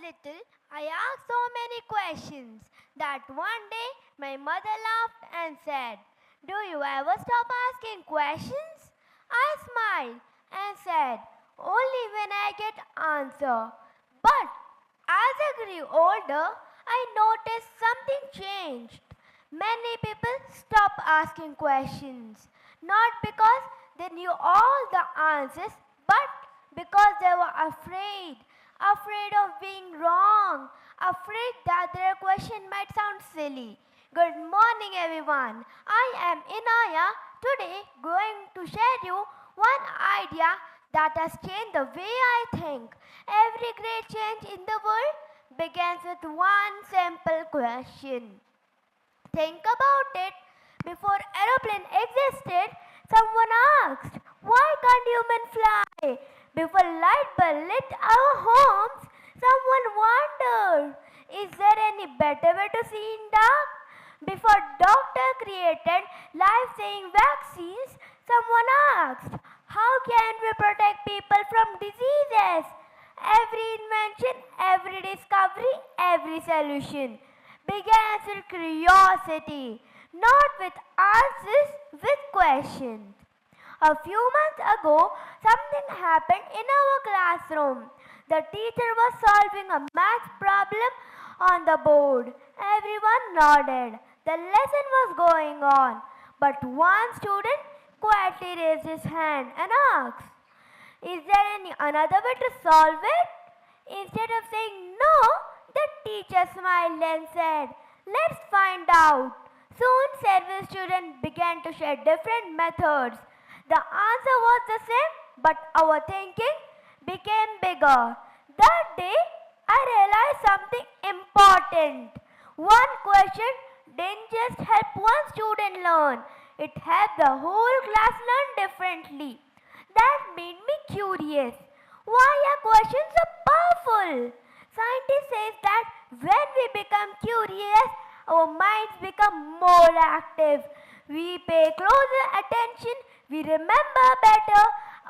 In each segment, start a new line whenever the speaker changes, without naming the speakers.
little, I asked so many questions that one day my mother laughed and said, "Do you ever stop asking questions?" I smiled and said, "Only when I get answer." But as I grew older, I noticed something changed. Many people stopped asking questions, not because they knew all the answers, but because they were afraid of being wrong, afraid that their question might sound silly. Good morning, everyone. I am Inaya. Today, going to share you one idea that has changed the way I think. Every great change in the world begins with one simple question. Think about it. Before aeroplane existed, someone asked, "Why can't humans fly?" Before light bulb lit our homes, someone wondered, "Is there any better way to see in dark?" Before doctor created life-saving vaccines, someone asked, "How can we protect people from diseases?" Every invention, every discovery, every solution begins with curiosity, not with answers, with questions. A few months ago, something happened in our classroom. The teacher was solving a math problem on the board. Everyone nodded. The lesson was going on. But one student quietly raised his hand and asked, "Is there any another way to solve it?" Instead of saying no, the teacher smiled and said, "Let's find out." Soon several students began to share different methods. The answer was the same, but our thinking became bigger. That day, I realized something important. One question didn't just help one student learn, it helped the whole class learn differently. That made me curious. Why are questions so powerful? Scientists say that when we become curious, our minds become more active. We pay closer attention, we remember better,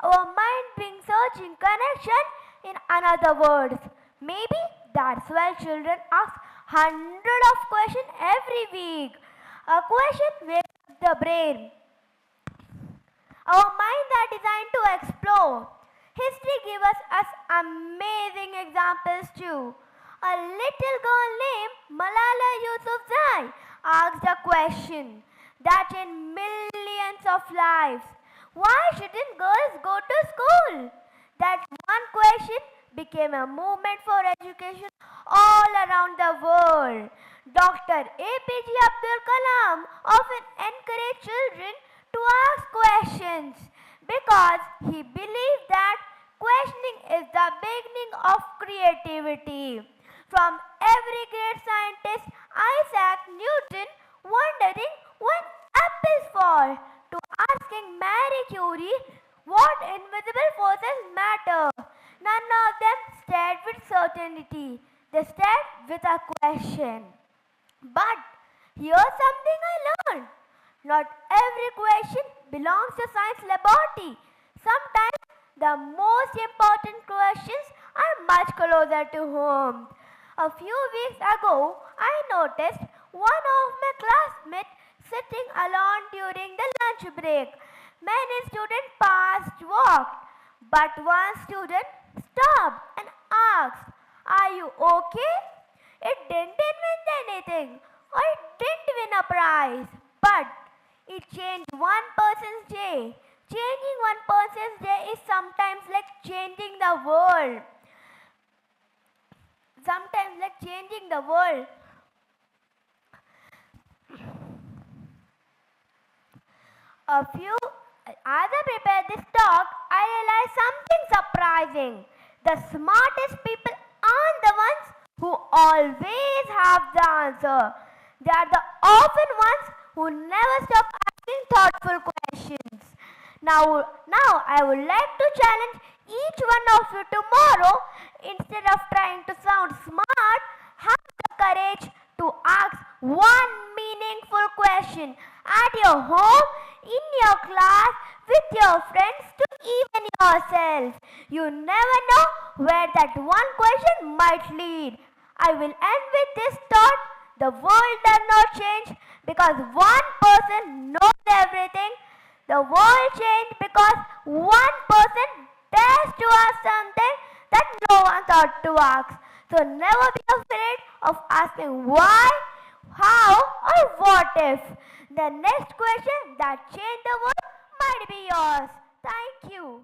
our mind brings searching connection. In other words, maybe that's why children ask hundreds of questions every week. A question wakes up the brain. Our minds are designed to explore. History gives us amazing examples too. A little girl named Malala Yousafzai asked a question that changed millions of lives. Why shouldn't girls go to school? That one question became a movement for education all around the world. Dr. APJ Abdul Kalam often encouraged children to ask questions because he believed that questioning is the beginning of creativity. From every great scientist, Isaac Newton, wondering when apples fall, to asking Marie Curie what invisible forces matter. None of them stared with certainty. They stared with a question. But here's something I learned. Not every question belongs to science laboratory. Sometimes the most important questions are much closer to home. A few weeks ago, I noticed one of my classmates sitting alone during the lunch break. Many students passed, walked, but one student stopped and asked, "Are you okay?" It didn't invent anything or it didn't win a prize, but it changed one person's day. Changing one person's day is sometimes like changing the world. Sometimes like changing the world. As I prepared this talk, I realized something surprising. The smartest people aren't the ones who always have the answer. They are the often ones who never stop asking thoughtful questions. Now I would like to challenge each one of you tomorrow. Instead of trying to sound smart, have the courage to ask one meaningful question at your home, in your class, with your friends, to even yourself. You never know where that one question might lead. I will end with this thought: the world does not change because one person knows everything. The world changed because one person dares to ask something that no one thought to ask. So never be afraid of asking why, how, or what if. The next question that changed the world might be yours. Thank you.